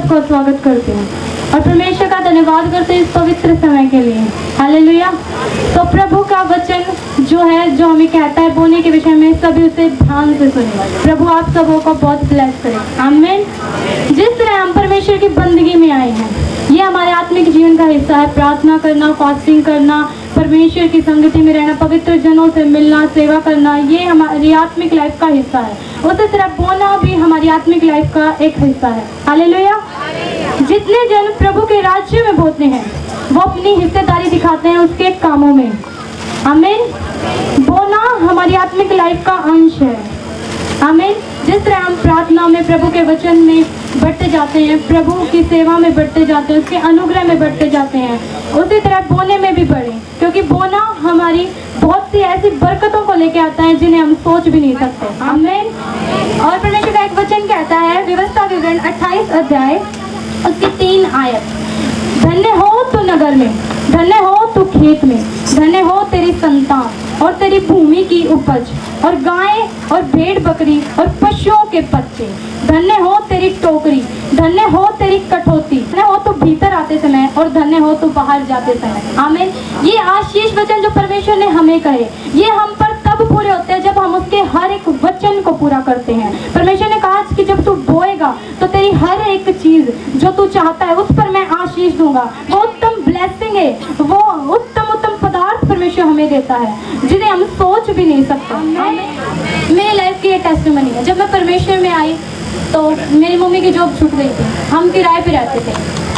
सबका स्वागत करती हूँ और परमेश्वर का धन्यवाद करते हैं इस पवित्र समय के लिए। हालेलुया। तो प्रभु का वचन जो है, जो हमें कहता है बोने के विषय में, सभी उसे ध्यान से सुने। प्रभु आप सबों को बहुत ब्लेस करे। आमीन। जिस तरह हम परमेश्वर की बंदगी में आए हैं, ये हमारे आत्मिक जीवन का हिस्सा है। प्रार्थना करना, फास्टिंग करना, परमेश्वर की संगति में रहना, पवित्र जनों से मिलना, सेवा करना, ये हमारी आत्मिक लाइफ का हिस्सा है। उसी तरह बोना भी हमारी आत्मिक लाइफ का एक हिस्सा है। हालेलुया। जितने जन प्रभु के राज्य में बोते हैं वो अपनी हिस्सेदारी दिखाते हैं उसके कामों में। आमीन। बोना हमारी आत्मिक लाइफ का अंश है। आमीन। जिस तरह हम प्रार्थना में, प्रभु के वचन में बढ़ते जाते हैं, प्रभु की सेवा में बढ़ते जाते हैं, उसके अनुग्रह में बढ़ते जाते हैं, उसी तरह बोने में भी बढ़े, क्योंकि बोना हमारी बहुत सी ऐसी बरकतों को लेके आता है जिन्हें हम सोच भी नहीं सकते। आमीन। और परमेश्वर का एक वचन कहता है, व्यवस्था विवरण 28 अध्याय उसकी 3 आयत, धन्य हो तू नगर में, धन्य हो तू खेत में, धन्य हो तेरी संतान और तेरी भूमि की उपज और गाय और भेड़ बकरी और पशुओं के बच्चे, धन्य हो तेरी टोकरी, धन्य हो तेरी कठौती, धन्य हो तू भीतर आते समय और धन्य हो तू बाहर जाते समय। आमीन। ये आशीष वचन जो परमेश्वर ने हमें कहे, ये हम पर तब पूरे होते हैं जब हम उसके हर एक वचन को पूरा करते हैं। परमेश्वर ने कहा कि जब तू बोएगा तो तेरी हर एक चीज जो तू चाहता है उस पर मैं आशीष दूंगा। वो उत्तम ब्लेसिंग है, वो उत्तम उत्तम पदार्थ परमेश्वर हमें देता है जिन्हें हम सोच भी नहीं सकते। मेरी लाइफ की ये टेस्टिमनी है। जब मैं परमेश्वर में आई तो मेरी मम्मी की जॉब छूट गई थी, हम किराए पे रहते थे,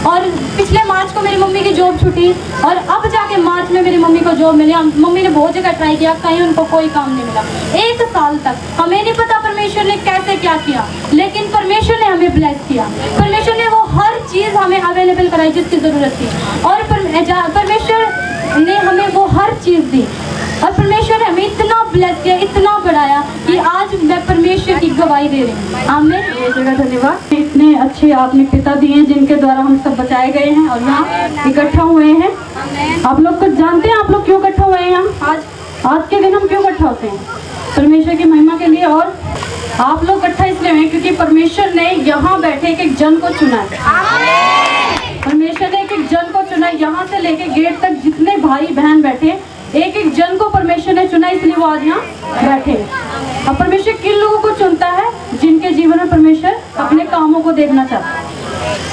और पिछले मार्च को मेरी मम्मी की जॉब छूटी और अब जाके मार्च में मेरी मम्मी को जॉब मिली। मम्मी ने बहुत जगह ट्राई किया, कहीं उनको कोई काम नहीं मिला। 1 साल तक हमें नहीं पता परमेश्वर ने कैसे क्या किया, लेकिन परमेश्वर ने हमें ब्लेस किया। परमेश्वर ने वो हर चीज़ हमें अवेलेबल कराई जिसकी ज़रूरत थी, और परमेश्वर ने हमें वो हर चीज़ दी, और परमेश्वर ने हमें इतना ब्लेस किया, इतना बढ़ाया कि आज मैं परमेश्वर की गवाही दे रही हूँ। आमीन। जगह धन्यवाद। इतने अच्छे आपने पिता दिए हैं जिनके द्वारा हम सब बचाए गए हैं और यहाँ इकट्ठा हुए हैं। आप लोग कुछ जानते हैं आप लोग क्यों इकट्ठा हुए हैं? हम आज के दिन हम क्यों इकट्ठा होते हैं? परमेश्वर की महिमा के लिए। और आप लोग इकट्ठा इसलिए हुए क्योंकि परमेश्वर ने यहाँ बैठे एक एक जन को चुना है। परमेश्वर ने एक एक जन को चुना, यहाँ से लेके गेट तक जितने भाई बहन बैठे, एक एक जन को परमेश्वर ने चुना, इसलिए वो आज यहाँ बैठे। अब परमेश्वर किन लोगों को चुनता है? जिनके जीवन में परमेश्वर अपने कामों को देखना चाहता है।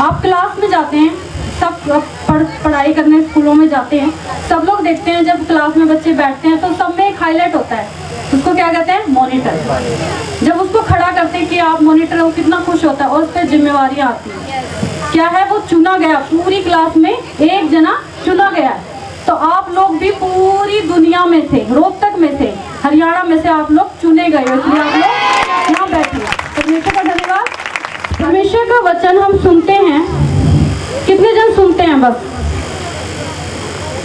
आप क्लास में जाते हैं, सब पढ़ाई करने स्कूलों में जाते हैं, सब लोग देखते हैं जब क्लास में बच्चे बैठते हैं तो सब में एक हाईलाइट होता है, उसको क्या कहते हैं? मॉनिटर। जब उसको खड़ा करते हैं कि आप मॉनिटर हो, कितना खुश होता है, और उस पर जिम्मेवारियाँ आती हैं। क्या है? वो चुना गया, पूरी क्लास में एक जना चुना गया। तो आप लोग भी पूरी दुनिया में से, रोहतक में से, हरियाणा में से आप लोग चुने गए, इसलिए आप लोग यहाँ बैठे। परमेश्वर का धन्यवाद। परमेश्वर का वचन हम सुनते हैं। कितने जन सुनते हैं? बस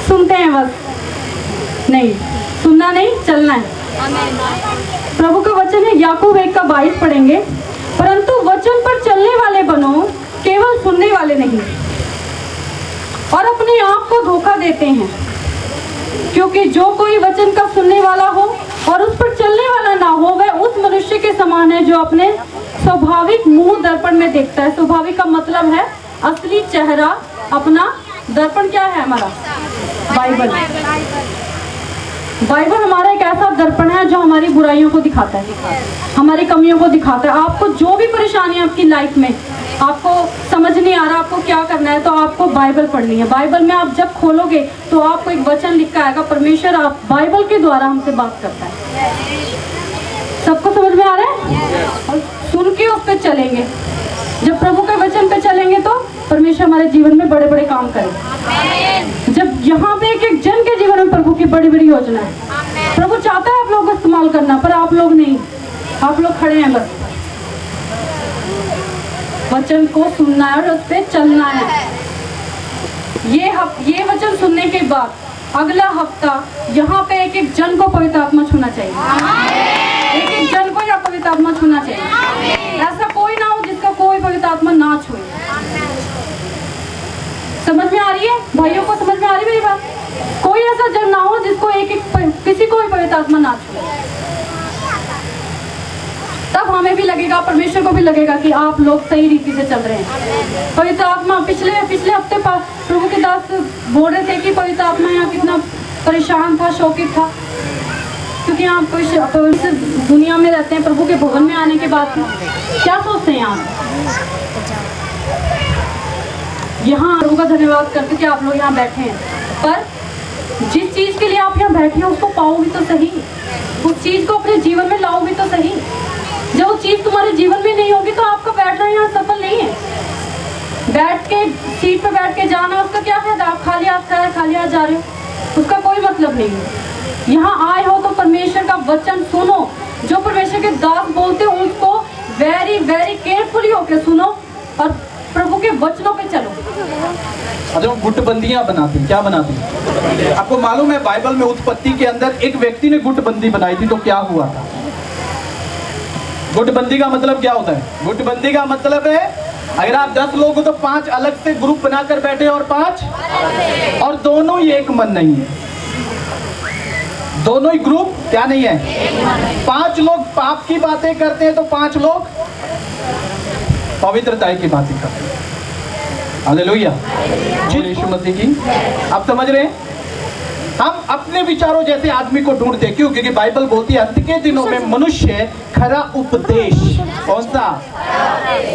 सुनते हैं, बस नहीं सुनना, नहीं चलना है। प्रभु का वचन है, याकूब 1:22 पढ़ेंगे, परंतु वचन पर चलने वाले बनो, केवल सुनने वाले नहीं, और अपने आप को धोखा देते हैं, क्योंकि जो कोई वचन का सुनने वाला हो और उस पर चलने वाला ना हो, वह उस मनुष्य के समान है जो अपने स्वाभाविक मुंह दर्पण में देखता है। स्वाभाविक का मतलब है असली चेहरा। अपना दर्पण क्या है? हमारा बाइबल। बाइबल हमारा एक ऐसा दर्पण है जो हमारी बुराइयों को दिखाता है, हमारी कमियों को दिखाता है। आपको जो भी परेशानी है आपकी लाइफ में, आपको समझ नहीं आ रहा आपको क्या करना है, तो आपको बाइबल पढ़नी है। बाइबल में आप जब खोलोगे तो आपको एक वचन लिखा आएगा, परमेश्वर आप बाइबल के द्वारा हमसे बात करता है। सबको समझ में आ रहा है? और सुन के उस पर चलेंगे। जब प्रभु के वचन पे चलेंगे तो परमेश्वर हमारे जीवन में बड़े बड़े काम करे। जब यहाँ पे एक एक जन के जीवन में प्रभु की बड़ी बड़ी योजना है। प्रभु चाहता है आप लोगों को इस्तेमाल करना, पर आप लोग नहीं, आप लोग खड़े हैं बस। वचन को सुनना है और उस पर चलना है। ये वचन सुनने के बाद अगला हफ्ता यहाँ पे एक एक जन को पवित्र आत्मा छूना चाहिए। एक एक जन को या पवित्र आत्मा छूना चाहिए। ऐसा कोई ना हो जिसका कोई पवित्र आत्मा ना छुए। समझ में आ रही है भाइयों को? समझ में आ रही है मेरी बात? कोई ऐसा जन ना हो जिसको किसी को भी पवित्र आत्मा ना छुए। तब हमें भी लगेगा, परमेश्वर को भी लगेगा कि आप लोग सही रीति से चल रहे हैं। पवित्र आत्मा पिछले हफ्ते प्रभु के दास बोल रहे थे कि पवित्र आत्मा यहाँ कितना परेशान था, शोकित था, क्योंकि यहाँ पवित्र दुनिया में रहते हैं। प्रभु के भवन में आने के बाद क्या सोचते हैं आप? यहाँ प्रभु का धन्यवाद करते कि आप लोग यहाँ बैठे हैं, पर जिस चीज़ के लिए आप यहाँ बैठे हैं उसको पाओगे तो सही, उस चीज़ को अपने जीवन में लाओगे तो सही। जब वो चीज़ तुम्हारे जीवन में नहीं होगी तो आपका बैठना यहाँ सफल नहीं है। बैठ के सीट पे बैठ के जाना, उसका क्या फायदा? आप खाली हाथ जा रहे हो, उसका कोई मतलब नहीं है। यहाँ आए हो तो परमेश्वर का वचन सुनो, जो परमेश्वर के दास बोलते हो उसको वेरी वेरी केयरफुली होकर सुनो और प्रभु के वचनों पे चलो। और जब गुटबंदियां बनाते हैं, क्या बनाते हैं? आपको मालूम है बाइबल में उत्पत्ति के अंदर एक व्यक्ति ने गुटबंदी बनाई थी, तो क्या हुआ था? गुटबंदी का मतलब क्या होता है? गुटबंदी का मतलब है अगर आप 10 लोग हो तो 5 अलग से ग्रुप बनाकर बैठे और 5 और दोनों ही एक मन नहीं है, दोनों ही ग्रुप क्या नहीं है। 5 लोग पाप की बातें करते हैं तो 5 लोग पवित्रता की बातें करते हैं। हालेलुया, यीशु मसीह की। आप समझ रहे हैं? हम अपने विचारों जैसे आदमी को ढूंढते हैं, क्यों? क्योंकि बाइबल बोलती है अंत के दिनों में मनुष्य खरा उपदेश, कौन सा?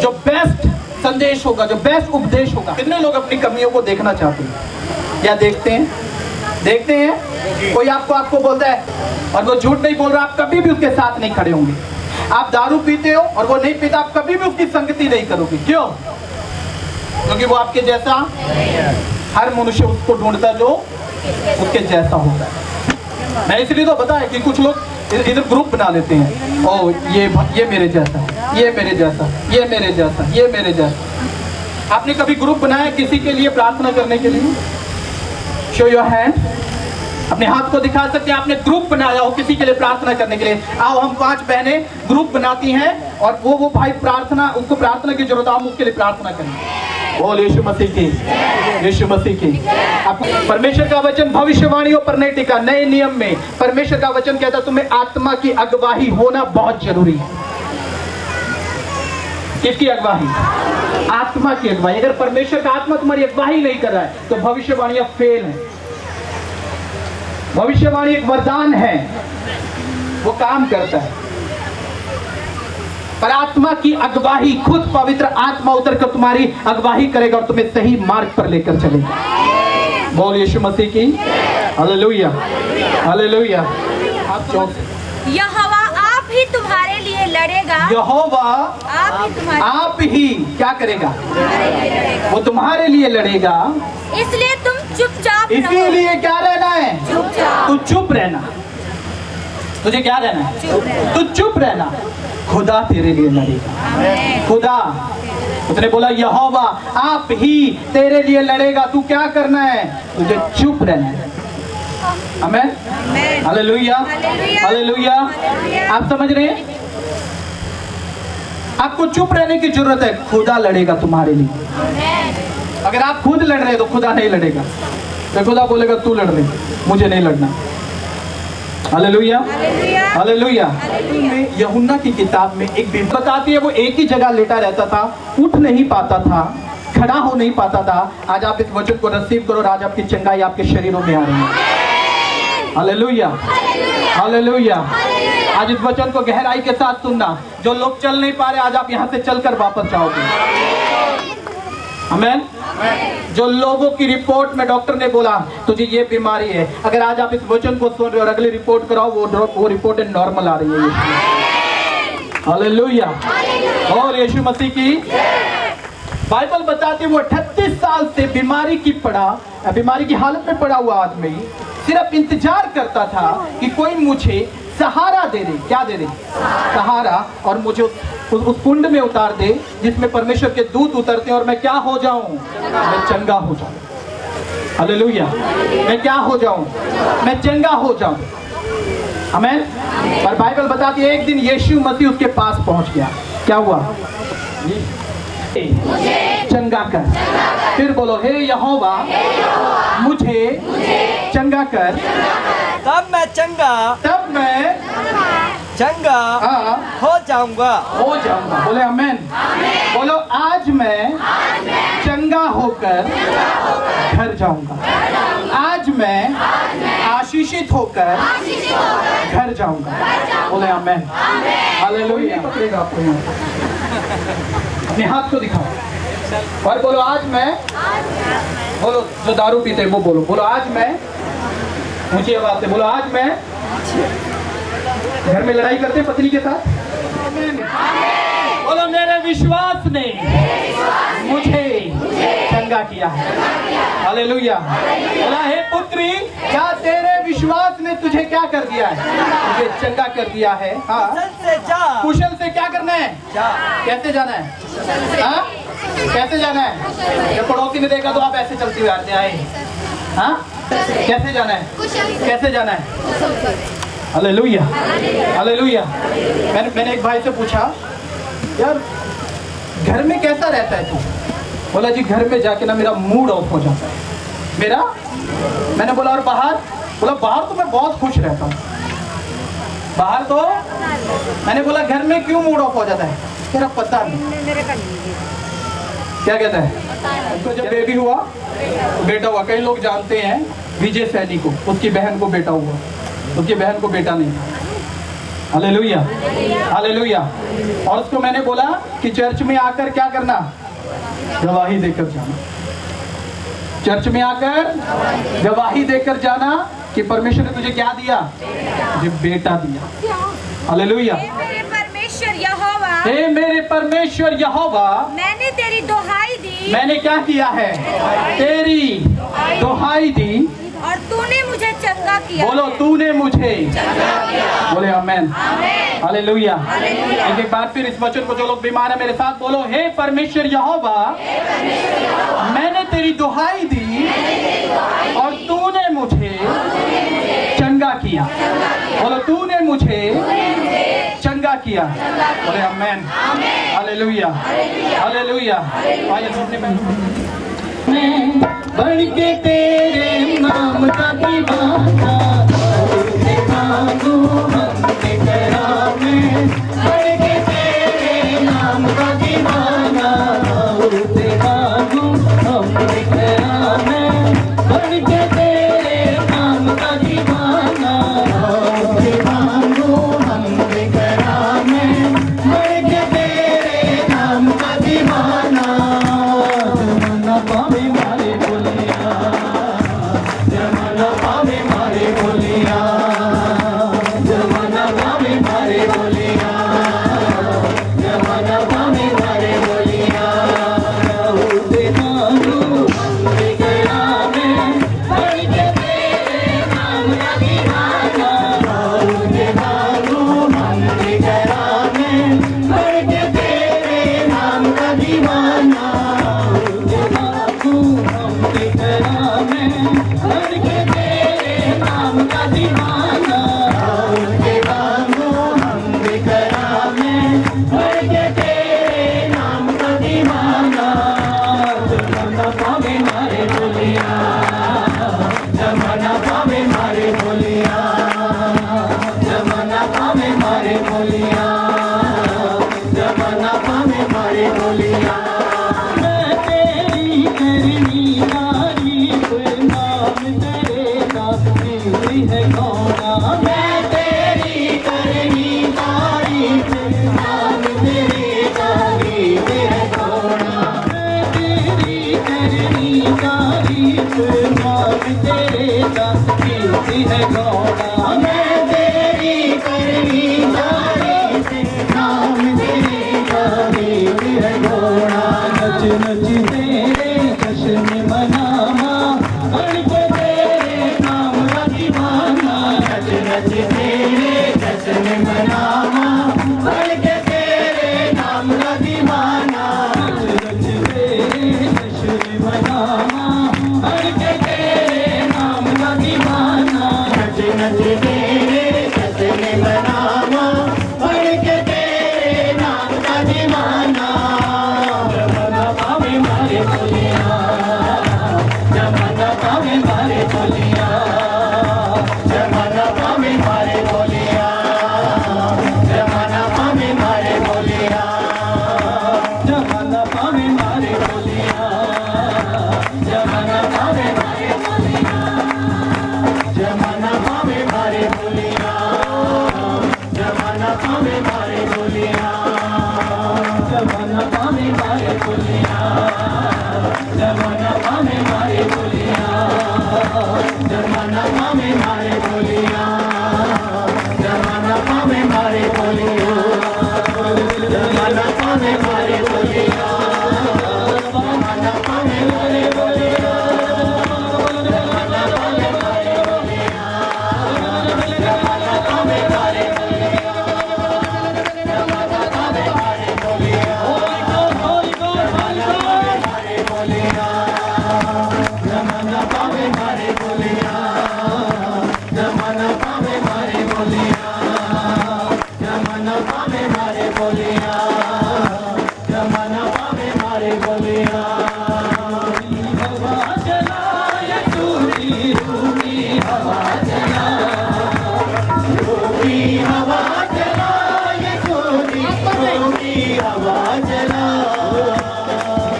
जो बेस्ट संदेश होगा, जो बेस्ट उपदेश होगा। कितने लोग अपनी कमियों को देखना चाहते हैं या देखते हैं? कोई आपको बोलता है और वो झूठ नहीं बोल रहा, आप कभी भी उसके साथ नहीं खड़े होंगे। आप दारू पीते हो और वो नहीं पीता, आप कभी भी उसकी संगति नहीं करोगे। क्यों? क्योंकि वो आपके जैसा, हर मनुष्य उसको ढूंढता जो उसके जैसा होता है। मैं इसलिए तो बताया कि कुछ लोग इधर ग्रुप बना लेते हैं, ओ ये मेरे जैसा, ये मेरे जैसा, ये मेरे जैसा, ये मेरे जैसा। आपने कभी ग्रुप बनाया किसी के लिए प्रार्थना करने के लिए? Show your hand. अपने हाथ को दिखा सकते हैं आपने ग्रुप बनाया हो किसी के लिए प्रार्थना करने के लिए। आओ हम 5 बहनें ग्रुप बनाती हैं और वो भाई प्रार्थना, उनको प्रार्थना की जरूरत, हम उसके लिए प्रार्थना करें। बोल यीशु मसीह की, यीशु मसीह की। परमेश्वर का वचन भविष्यवाणियों पर नहीं टिका। नए नियम में परमेश्वर का वचन कहता है तुम्हें आत्मा की अगुवाई होना बहुत जरूरी है। किसकी अगुवाई? आत्मा की अगुवाई। अगर परमेश्वर का आत्मा तुम्हारी अगुवाई नहीं कर रहा है तो भविष्यवाणियां फेल है। भविष्यवाणी एक वरदान है, वो काम करता है, पर आत्मा की अगुवाई खुद पवित्र आत्मा उतर कर तुम्हारी अगुवाई करेगा और तुम्हें सही मार्ग पर लेकर चलेगा। बोल यीशु मसीह की। Hallelujah, hallelujah. यहोवा आप ही तुम्हारे लिए लड़ेगा। यहोवा आप ही क्या करेगा? वो तुम्हारे लिए लड़ेगा। इसलिए तुम चुपचाप रहो। इसीलिए क्या रहना है? चुपचाप। तू चुप रहना। तुझे क्या रहना है? तू चुप रहना। खुदा तेरे लिए लड़ेगा। खुदा, उसने बोला यहोवा आप ही तेरे लिए लड़ेगा। तू क्या करना है? तुझे चुप रहना है। आमेन, हालेलुया, हालेलुया। आप समझ रहे हैं? आपको चुप रहने की जरूरत है। खुदा लड़ेगा तुम्हारे लिए। अगर आप खुद लड़ रहे हो तो खुदा नहीं लड़ेगा। तो खुदा बोलेगा तू लड़ ले, मुझे नहीं लड़ना। Hallelujah, hallelujah. यूहन्ना की किताब में एक भी बताती है, वो एक ही जगह लेटा रहता था, उठ नहीं पाता था, खड़ा हो नहीं पाता था। आज आप इस वचन को रिसीव करो और आज आपकी चंगाई आपके शरीरों में आ रही है। Hallelujah, hallelujah. आज इस वचन को गहराई के साथ सुनना। जो लोग चल नहीं पा रहे, आज आप यहाँ से चलकर वापस जाओगे। आमेन। जो लोगों की रिपोर्ट में डॉक्टर ने बोला तुझे ये बीमारी है, अगर आज आप इस वचन को सुन रहे हो और अगली रिपोर्ट कराओ, वो रिपोर्ट नॉर्मल आ रही है। हालेलुया, और यीशु मसीह की। बाइबल बताती है वो 38 साल से बीमारी की हालत में पड़ा हुआ आदमी सिर्फ इंतजार करता था कि कोई मुझे सहारा दे दे। क्या दे दे? सहारा। और मुझे उस कुंड में उतार दे जिसमें परमेश्वर के दूत उतरते हैं और मैं क्या हो जाऊं? मैं चंगा हो जाऊं। हालेलुया। मैं क्या हो जाऊं? मैं चंगा हो जाऊं। आमेन। पर बाइबल बताती है एक दिन यीशु मसीह उसके पास पहुंच गया। क्या हुआ? चंगा कर। फिर बोलो हे यहोवा मुझे चंगा कर। तब मैं चंगा हाँ हो जाऊंगा। हो जाऊंगा। बोले आमेन। बोलो आज मैं चंगा होकर घर जाऊंगा। आज मैं आशीषित होकर घर जाऊंगा। बोले आमेन। हालेलुया। पकड़ेगा आपको यहाँ अपने हाथ को दिखाओ और बोलो आज मैं, बोलो जो दारू पीते वो बोलो आज मैं, ऊंची आवाज से बोलो आज मैं। घर में लड़ाई करते पत्नी के साथ, बोलो मेरे विश्वास ने मुझे चंगा किया है। हालेलुया। बोला हे पुत्री, क्या तेरे विश्वास ने तुझे क्या कर दिया है? तुझे चंगा कर दिया है। हाँ, से जा। कुशल से क्या करना है? जा। कैसे जाना है? हाँ, कैसे जाना है? जब पड़ोसी ने देखा तो आप ऐसे चलती हुई आते आए। हाँ, कैसे जाना है? कैसे जाना है? हालेलुया। हालेलुया। मैंने एक भाई से पूछा, यार घर में कैसा रहता है तू? बोला जी घर में जाके ना मेरा मूड ऑफ हो जाता है मेरा। मैंने बोला और बाहर? बोला बाहर तो मैं बहुत खुश रहता हूँ। बाहर तो? मैंने बोला घर में क्यों मूड ऑफ हो जाता है? तेरा पता नहीं। क्या कहता है? उसको जब बेबी हुआ, बेटा हुआ, कई लोग जानते हैं विजय सैनी को, उसकी बहन को बेटा हुआ, उसकी बहन को बेटा नहीं था। हालेलुया। हालेलुया। और उसको मैंने बोला कि चर्च में आकर क्या करना? गवाही देकर जाना। चर्च में आकर गवाही देकर जाना कि परमेश्वर ने तुझे क्या दिया? तुझे बेटा दिया। हालेलुया। हे मेरे परमेश्वर यहोवा, हे मेरे परमेश्वर यहोवा, मैंने तेरी दुहाई दी मैंने क्या किया है? तेरी दुहाई दी और तूने मुझे चंगा किया। बोलो तूने मुझे। बोले आमेन। हालेलुया। एक बार फिर इस वचन को जो लोग बीमार है मेरे साथ बोलो, हे परमेश्वर यहोवा, मैंने तेरी दुहाई दी और तूने मुझे चंगा किया। बोलो तूने मुझे चंगा किया। बोले आमेन। हालेलुया। हालेलुया। आइए सुनने में मैं बढ़ के तेरे नाम का दीवाना, तेरे मांगू हमने करा। मैं बढ़ के तेरे नाम का दीवाना, तेरे मांगू हमने करा। मैं बढ़ के तेरे नाम का दीवाना, तेरे मांगू हमने करा। मैं बढ़ के तेरे नाम का दीवाना। जमाना पावे मारे बोलिया, जमाना पावे मारे बोलिया, जमाना पावे मारे बोलिया, जमाना पावे मारे बोलिया। उसे मांगू हमने करा। मैं बढ़ के तेरे नाम का दीवाना, उसे मांगू हमने करा। मैं बढ़ के तेरे नाम का दीवाना, उसे मांगू हमने करा। मैं बढ़ के तेरे नाम का दीवाना, उसे मांगू हमने करा। मैं बढ़ के तेरे नाम का दीवाना। जमाना पावे मारे बोलिया, जमाना पावे मारे बोलिया, जमाना पावे मारे बोलिया, जमाना पावे मारे बोलिया। मैं तेरी करनी तारीफ, नाम तेरे का कीमती है कौना। मैं तेरी करनी तारीफ, नाम तेरे का कीमती है कौना। मैं तेरी करनी तारीफ, नाम तेरे का कीमती है कौना। मैं तेरी करनी तारीफ, नाम तेरे का कीमती है कौना। नच नच तेरे जश्न मनावा, बढ़ के तेरे नाम का दीवाना। नच नच तेरे जश्न मनावा, बढ़ के तेरे नाम का दीवाना। नच नच तेरे जश्न मनावा, बढ़ के तेरे नाम का दीवाना। नच नच तेरे जश्न मनावा, बढ़ के तेरे नाम का दीवाना। जमाना पावे मारे बोलिया, जमाना पावे मारे बोलिया, जमाना पावे मारे बोलिया, पावे मारे बोलिया, जमाना पावे मारे बोलिया, जमाना पावे मारे बोलिया, जमाना पावे मारे बोलिया, जमाना पावे मारे बोलिया, जमाना पावे मारे बोलिया, जमाना पावे मारे बोलिया, जमाना पावे मारे बोलिया, जमाना पावे मारे बोलिया, जमाना पावे मारे बोलिया, जमाना पावे मारे बोलिया। हवा चलाए रूठी रूठी हवा चला, रूठी हवा चलाए रूठी रूठी हवा चला,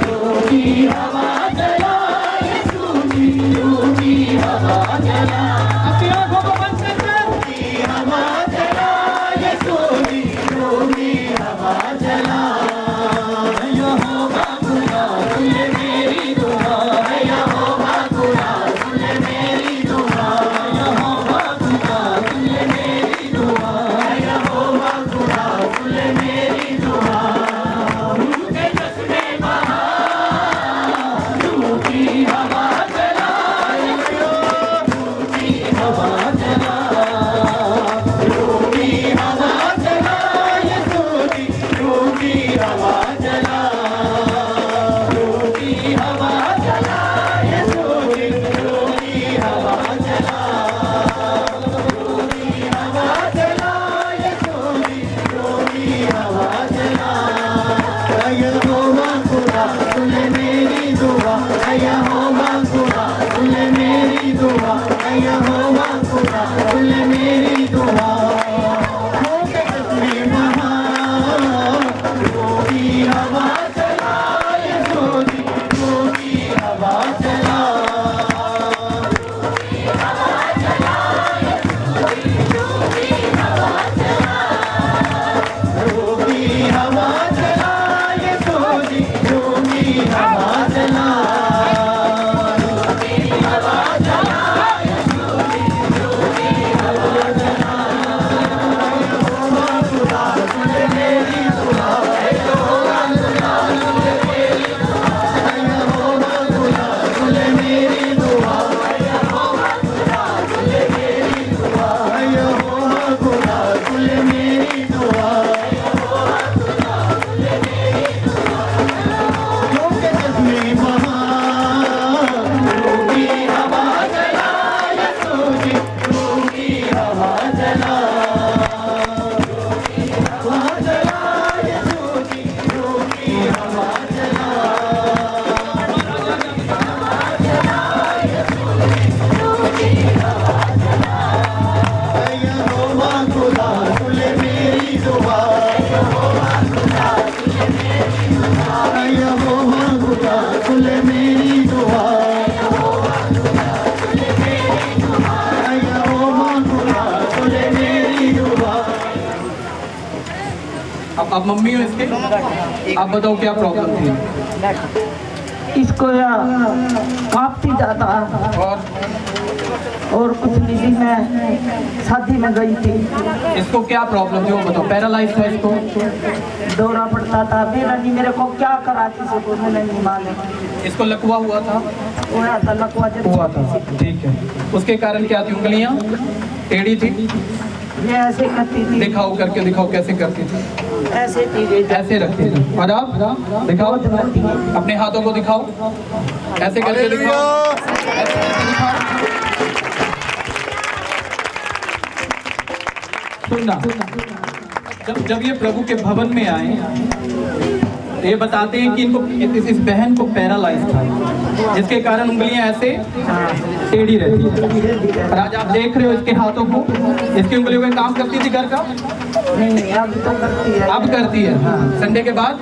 रूठी हवा चलाए रूठी रूठी हवा चला। अपनी आंखों को बंद कर दे। हवा चलाए रूठी रूठी हवा चला, यहोवा खुदा सुन मेरी दुआ, यहोवा खुदा सुन मेरी दुआ, यहोवा खुदा सुन मेरी दुआ, यहोवा खुदा सुन मेरी दुआ। उनके चश्मे बहार रूठी हवा चलाए, रूठी हवा चला, रूठी हवा चलाए, रूठी रूठी हवा चला, रूठी हवा चलाए, रूठी रूठी हवा चला, रूठी हवा चलाए, रूठी रूठी हवा चला। यहोवा खुदा सुन मेरी दुआ, यहोवा खुदा सुन मेरी दुआ, यहोवा खुदा सुन मेरी दुआ। होके चश्मे बहार रूठी हवा चलाए, रूठी रूठी हवा चला, रूठी हवा चलाए, रूठी रूठी हवा चला, रूठी हवा चलाए, रूठी रूठी हवा चला, रूठी हवा चलाए, रूठी रूठी हवा चला। यहोवा खुदा सुन मेरी दुआ, यहोवा खुदा सुन मेरी दुआ, यहोवा खुदा सुन मेरी दुआ, यहोवा खुदा सुन मेरी दुआ, यहोवा खुदा सुन मेरी दुआ, यहोवा खुदा सुन मेरी दुआ। क्योंकि चश्मे बहार रूठी हवा चलाए, रूठी रूठी हवा चला, रूठी हवा चलाए, रूठी रूठी हवा चला, हवा चलाए, रूठी हवा चला। यहोवा खुदा सुन मेरी दुआ, यहोवा खुदा सुन मेरी दुआ, यहोवा खुदा सुन मेरी दुआ, यहोवा खुदा सुन मेरी दुआ, यहोवा खुदा सुन मेरी दुआ। अब मम्मी हो इसके, आप बताओ क्या प्रॉब्लम थी? इसको या काफी ज्यादा और कुछ नहीं थी। मैं शादी में गई थी, इसको क्या प्रॉब्लम थी वो बताओ। पैरालाइज था इसको, दौरा पड़ता था, मेरा नहीं, मेरे को क्या कराती से कोई मैंने नहीं माने। इसको लकवा हुआ था, हुआ था लकवा हुआ था, ठीक है। उसके कारण क्या थी? उंगलियां टेढ़ी थी, ये ऐसे करती थी। दिखाओ करके दिखाओ कैसे करती थी। ऐसे थी, ऐसे रखती थी। और आप दिखाओ, अपने हाथों को दिखाओ, ऐसे करके दिखाओ, ऐसे करके दिखाओ। सुनना, जब ये प्रभु के भवन में आए, ये बताते हैं कि इनको इस बहन को पैरालाइज था, जिसके कारण उंगलियां ऐसे टेढ़ी रहती है। और आज आप देख रहे हो इसके हाथों को, इसकी उंगलियों में काम करती थी घर का, नहीं अब तो करती है। अब करती है, संडे के बाद,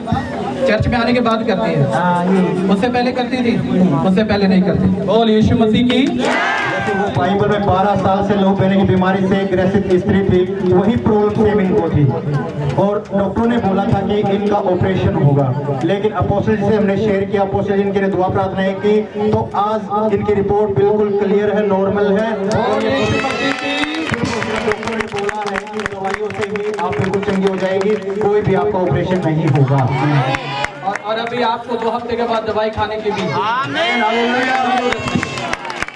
चर्च में आने के बाद करती है। उससे पहले करती थी? उससे पहले नहीं करती। बोल यीशु मसीह की। वो बाइबल में 12 साल से लहू बहने की बीमारी से ग्रसित स्त्री थी, वही प्रॉब्लम सेम इनको थी और डॉक्टरों ने बोला था कि इनका ऑपरेशन होगा। लेकिन अपोस्टल से हमने शेयर किया, अपोस्टल इनके लिए दुआ प्रार्थना की, तो आज इनकी रिपोर्ट बिल्कुल क्लियर है, नॉर्मल है। डॉक्टर ने बोला है कि दवाइयों से ही आप बिल्कुल चंगी हो जाएगी, कोई भी आपका ऑपरेशन नहीं होगा। और अभी आपको 2 हफ्ते के बाद दवाई खाने की भी। आमीन, हालेलुया,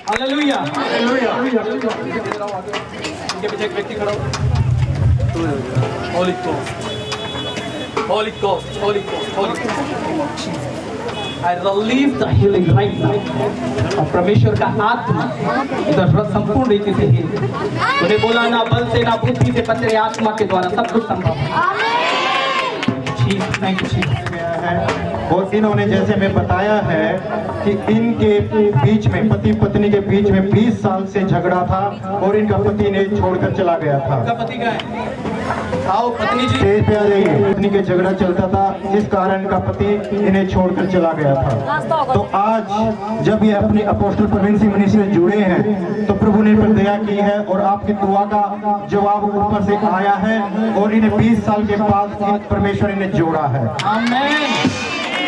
हालेलुया, हालेलुया। इनके पीछे एक व्यक्ति खड़ा हो। Holy Ghost, Holy Ghost, Holy Ghost, Holy Ghost. I relieve the healing right now. और परमेश्वर का आत्मा इधर संपूर्ण रीति से heal। उन्हें बोला ना बल से ना बुद्धि से, पर तेरे आत्मा के द्वारा सब कुछ संभव है। थैंक यू है। और इन्होंने जैसे मैं बताया है कि इनके बीच में, पति पत्नी के बीच में 20 साल से झगड़ा था और इनका पति ने छोड़कर चला गया था। पति का है, आओ पत्नी जी स्टेज पे आ जाइए। पत्नी के झगड़ा चलता था, जिस कारण का पति इन्हें छोड़कर चला गया था। तो आज जब ये अपने अपोस्टल प्रवीण सिंह मनी से जुड़े हैं तो प्रभु ने पर दया की है और आपकी दुआ का जवाब ऊपर से आया है और इन्हें 20 साल के बाद परमेश्वर इन्हें जोड़ा है। आमीन।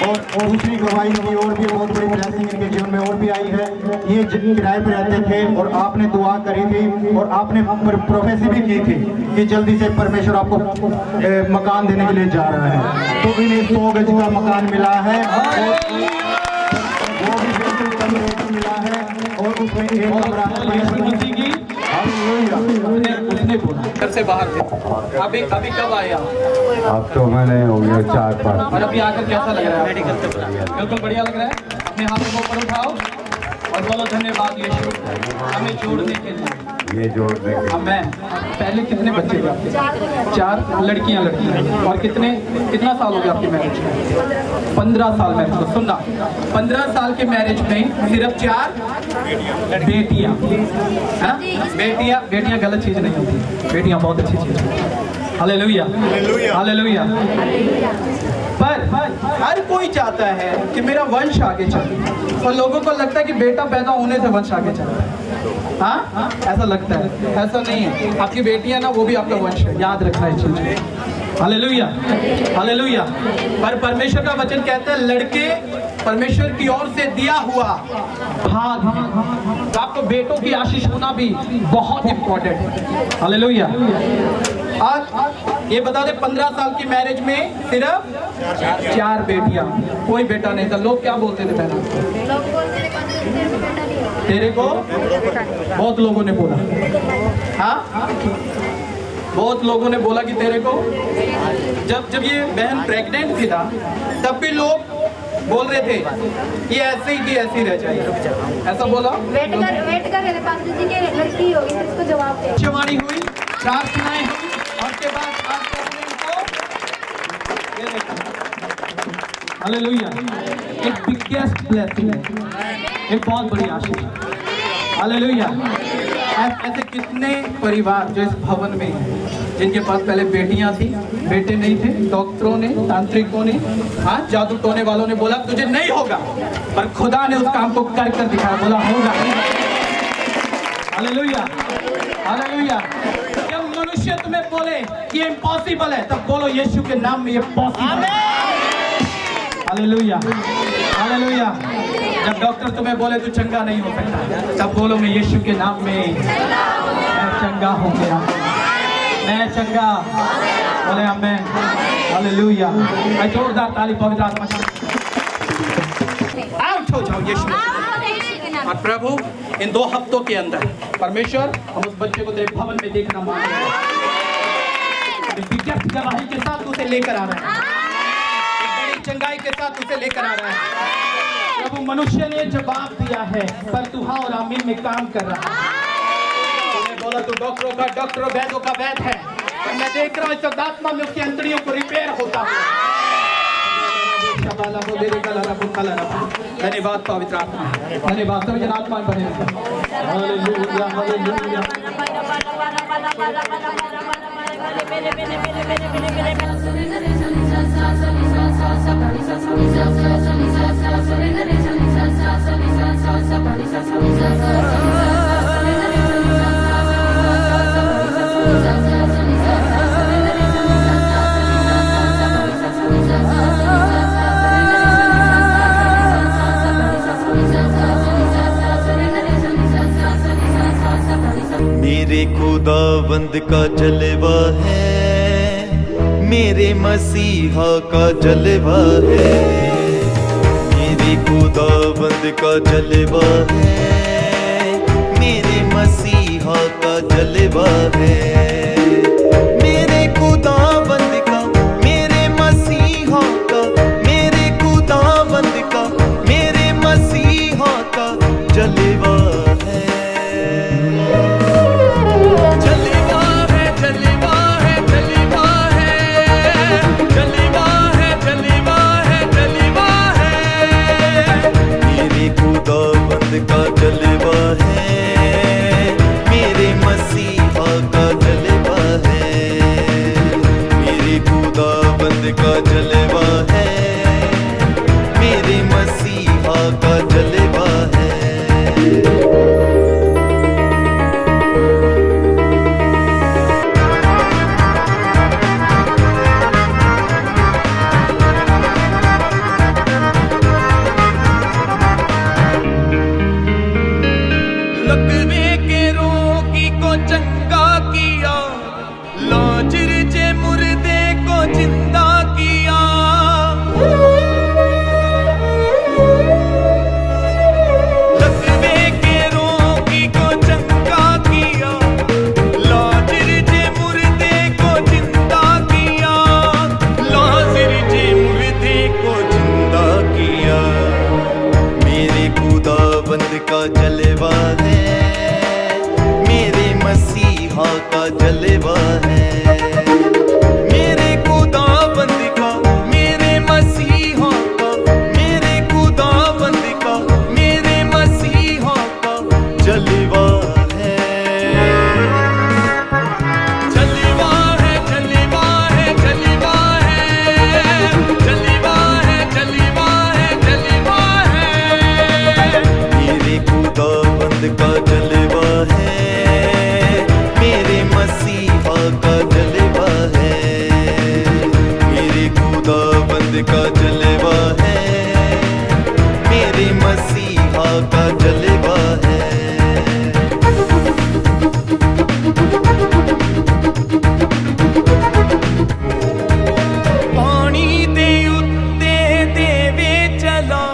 और दूसरी गवाही की और भी बहुत बड़ी ब्लेसिंग इनके जीवन में और भी आई है। ये किराए पे रहते थे और आपने दुआ करी थी और आपने प्रोफेसी भी की थी कि जल्दी से परमेश्वर आपको मकान देने के लिए जा रहा है। तो इन्हें 100 गज का मकान मिला है और वो भी बिल्कुल कम रेट में मिला है और उसमें एक कमरा उसने बोला घर से बाहर थे। अभी कब आया? अब तो मैंने हो गया 4-5। और अभी आकर कैसा लग रहा है? बिल्कुल बढ़िया लग रहा है। अपने हाथों को ऊपर उठाओ और बोलो धन्यवाद यीशु हमें जोड़ने के लिए। ये जोड़ने के मैं पहले कितने बच्चे थे आपके? 4 लड़कियां और कितना साल हो गया आपकी मैरिज में? 15 साल मैरिज को। सुनना, 15 साल के मैरिज में सिर्फ 4 बेटियां। बेटियां गलत चीज नहीं होती, बेटियां बहुत अच्छी चीज है। Hallelujah, hallelujah. पर हर कोई चाहता है कि मेरा वंश आगे चले और लोगों को लगता है कि बेटा पैदा होने से वंश आगे चलता है। हाँ, ऐसा लगता है, ऐसा नहीं है। आपकी बेटियां ना, वो भी आपका वंश है, याद रखना है चीज। Hallelujah, hallelujah. पर परमेश्वर का वचन कहता है लड़के परमेश्वर की ओर से दिया हुआ भाग है। तो आपको बेटों की आशीष होना भी बहुत इंपॉर्टेंट है। हालेलुया। आज ये बता दे 15 साल की मैरिज में सिर्फ 4 बेटियां, कोई बेटा नहीं था। लोग क्या बोलते थे पहले? तेरे को बहुत लोगों ने बोला, हाँ बहुत लोगों ने बोला कि तेरे को, जब ये बहन प्रेग्नेंट थी ना तब भी लोग बोल रहे थे ये ऐसे ही की ऐसी रह जाएगी। ऐसा बोला, वेट कर रहे थे पास जी के लड़की होगी इसको जवाब दे। भविष्यवाणी हुई, प्रार्थनाएं हुई और उसके बाद आज ये देखो, हालेलुया, एक बिगेस्ट ब्लेसिंग है, एक बहुत बड़ी आशीष। हालेलुया। ऐसे कितने परिवार जो इस भवन में हैं जिनके पास पहले बेटियां थी, बेटे नहीं थे। डॉक्टरों ने, तांत्रिकों ने, हाँ जादू टोने वालों ने बोला तुझे नहीं होगा, पर खुदा ने उस काम को कर कर दिखाया, बोला होगा। Hallelujah, hallelujah. जब मनुष्य तुम्हें बोले कि ये इम्पॉसिबल है तब बोलो यीशु के नाम में ये पॉसिबल है। Hallelujah, hallelujah. जब डॉक्टर तुम्हें बोले तू चंगा नहीं हो सकता तब बोलो मैं यीशु के नाम में मैं चंगा हो गया, मैं चंगा। बोले आमीन, हालेलुया। जोरदार ताली पवित्र आत्मा आउट हो जाओ यीशु। और प्रभु इन 2 हफ्तों के अंदर परमेश्वर हम उस बच्चे को तेरे भवन में देखना मान रहे हैं। गवाही के साथ उसे लेकर आ रहा है, एक बड़ी चंगाई के साथ उसे लेकर आ रहा है। प्रभु मनुष्य ने जवाब दिया है पर तू हाँ और आमीन में काम कर रहा है। तूने बोला तू डॉक्टरों का डॉक्टर, वैद्यों का वैद्य है, और मैं देख रहा हूँ इस आत्मा में उसकी अंतड़ियों को रिपेयर होता है। धन्यवाद पवित्र आत्मा, धन्यवाद। सभी जन आत्मा बने रहते। Hallelujah, hallelujah. Sa मेरे खुदाबंद का जलवा है, मेरे मसीहा का जलवा है। मेरे खुदाबंद का जलवा है, मेरे मसीहा का जलवा है। मेरे खुदाबंद का, मेरे मसीहा का, मेरे खुदाबंद का, मेरे मसीहा का जलवा है। जलवा है, जलवा है, जलवा है, जलवा है, जलवा है, जलवा है। मेरे खुदाबंद का जलवा है, मेरे मसीहा का जलवा है। मेरे खुदाबंद का जलवा है, मेरे मसीहा का जलवा है। लकवे के रोगी को चंगा किया, लाजर जे मुर्दे को जिंदा किया। लकवे के रोगी को चंगा किया, लाजर जे मुर्दे को जिंदा किया। लाजर जे मुर्दे को जिंदा किया। मेरे खुदाबंद का जलवा है, मेरे मसीहा का जलवा है। मेरे खुदाबंद का, मेरे मसीहा का, मेरे खुदाबंद का, मेरे मसीहा का जलवा है। जलवा है, जलवा है, जलवा है, जलवा है, जलवा है, जलवा है। मेरे खुदाबंद का जलवा है, मेरे मसीहा का जलवा है। मेरे खुदाबंद का जलवा है, मेरे मसीहा का जलवा है। पानी दे उत्ते देवे चला,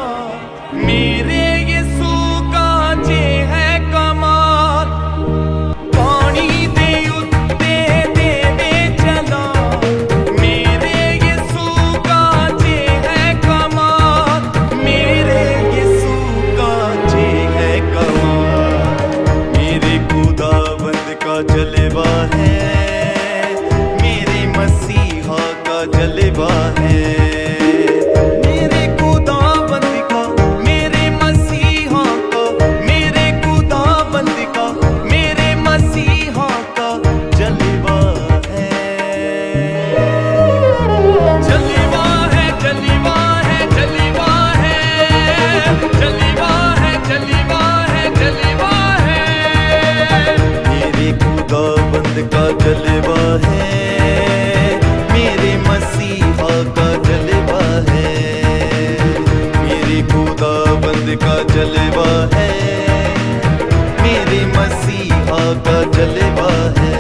मेरे यीशु का जे है कमाल। पानी दे उत्ते देवे चला, मेरे यीशु का जे है कमाल। मेरे यीशु का जे है कमाल। मेरे खुदाबंद का जलवा है, मेरे मसीहा का जलवा है। मेरे खुदाबंद का, मेरे मसीहा का, मेरे खुदाबंद का, मेरे मसीहा का जलवा है। जलवा है, जलवा है, जलवा है, जलवा है, जलवा है, जलवा है। मेरे खुदाबंद का जलवा है, मेरे मसीहा का जलवा है। मेरे खुदाबंद का जलवा है, मेरे मसीहा का जलवा है।